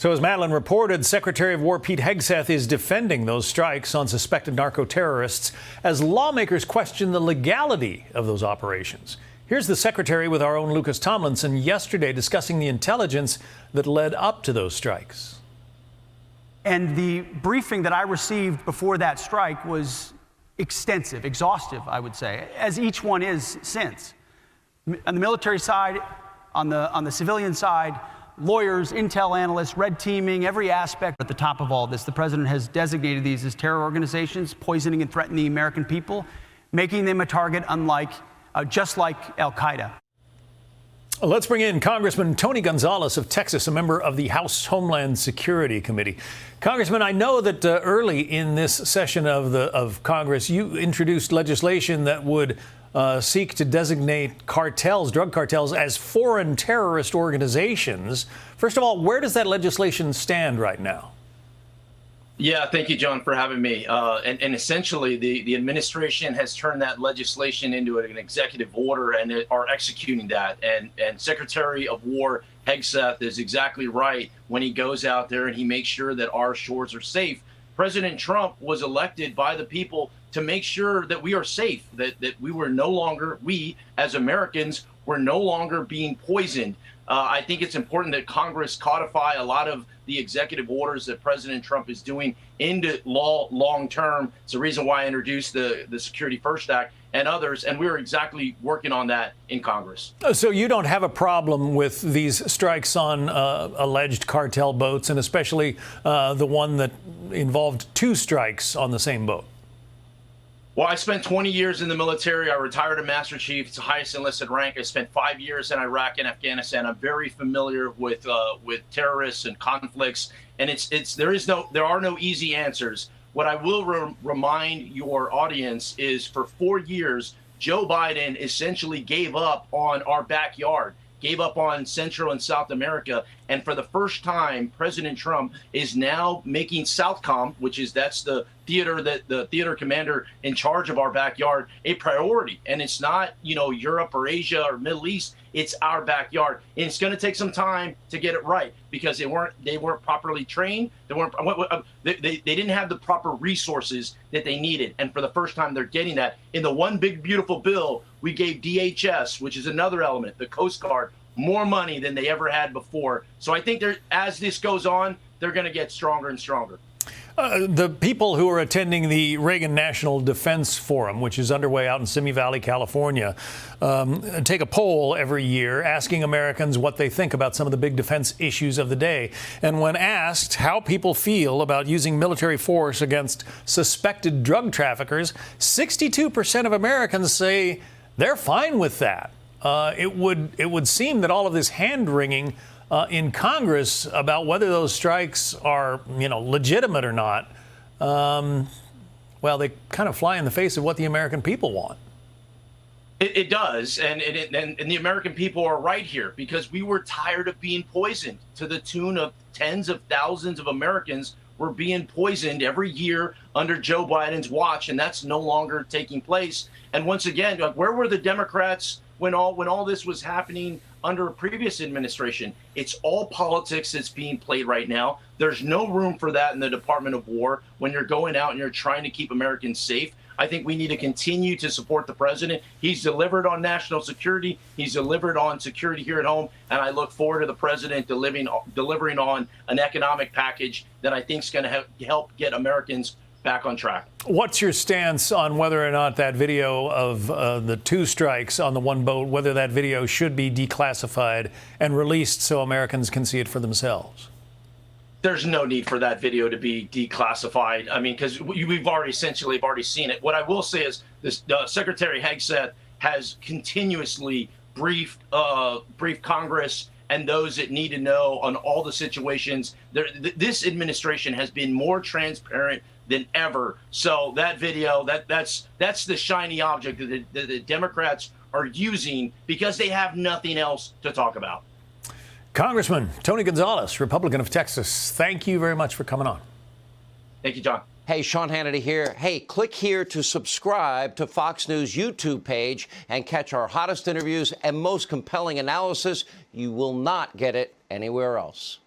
So as Madeline reported, Secretary of War Pete Hegseth is defending those strikes on suspected narco-terrorists as lawmakers question the legality of those operations. Here's the Secretary with our own Lucas Tomlinson yesterday discussing the intelligence that led up to those strikes. And the briefing that I received before that strike was extensive, exhaustive, I would say, as each one is since. On the military side, on the civilian side, lawyers, intel analysts, red teaming, every aspect. At the top of all this, the president has designated these as terror organizations, poisoning and threatening the American people, making them a target just like al-Qaeda. Let's bring in Congressman Tony Gonzales of Texas, a member of the House Homeland Security Committee. Congressman, I know that early in this session of Congress, you introduced legislation that would seek to designate cartels, drug cartels, as foreign terrorist organizations. First of all, where does that legislation stand right now? Yeah, thank you, John, for having me. And essentially, the administration has turned that legislation into an executive order and are executing that. And Secretary of War Hegseth is exactly right when he goes out there and he makes sure that our shores are safe. President Trump was elected by the people to make sure that we are safe, that we as Americans were no longer being poisoned. I think it's important that Congress codify a lot of the executive orders that President Trump is doing into law long term. It's the reason why I introduced the Security First Act and others, and we're exactly working on that in Congress. So you don't have a problem with these strikes on alleged cartel boats, and especially the one that involved two strikes on the same boat? Well, I spent 20 years in the military. I retired a Master Chief. It's the highest enlisted rank. I spent 5 years in Iraq and Afghanistan. I'm very familiar with terrorists and conflicts, and there are no easy answers. What I will remind your audience is, for 4 years, Joe Biden essentially gave up on our backyard, gave up on Central and South America, and for the first time, President Trump is now making Southcom, that's the theater commander in charge of our backyard, a priority. And it's not, Europe or Asia or Middle East. It's our backyard, and it's going to take some time to get it right because they weren't properly trained. They didn't have the proper resources that they needed, and for the first time, they're getting that. In the one big beautiful bill, we gave DHS, which is another element, the Coast Guard, more money than they ever had before. So I think as this goes on, they're going to get stronger and stronger. The people who are attending the Reagan National Defense Forum, which is underway out in Simi Valley, California, take a poll every year asking Americans what they think about some of the big defense issues of the day. And when asked how people feel about using military force against suspected drug traffickers, 62% of Americans say they're fine with that. It would seem that all of this hand-wringing in Congress about whether those strikes are, legitimate or not, well, they kind of fly in the face of what the American people want. It does, and the American people are right here because we were tired of being poisoned. To the tune of tens of thousands of Americans were being poisoned every year under Joe Biden's watch, and that's no longer taking place. And once again, where were the Democrats when all this was happening under a previous administration? It's all politics that's being played right now. There's no room for that in the Department of War when you're going out and you're trying to keep Americans safe. I think we need to continue to support the president. He's delivered on national security. He's delivered on security here at home. And I look forward to the president delivering on an economic package that I think is going to help get Americans back on track. What's your stance on whether or not that video of the two strikes on the one boat, whether that video should be declassified and released so Americans can see it for themselves? There's no need for that video to be declassified. I mean, because we've already seen it. What I will say is this: Secretary Hegseth has continuously briefed Congress and those that need to know on all the situations. This administration has been more transparent than ever. So that video, that's the shiny object that the Democrats are using because they have nothing else to talk about. Congressman Tony Gonzales, Republican of Texas, thank you very much for coming on. Thank you, John. Hey, Sean Hannity here. Hey, click here to subscribe to Fox News YouTube page and catch our hottest interviews and most compelling analysis. You will not get it anywhere else.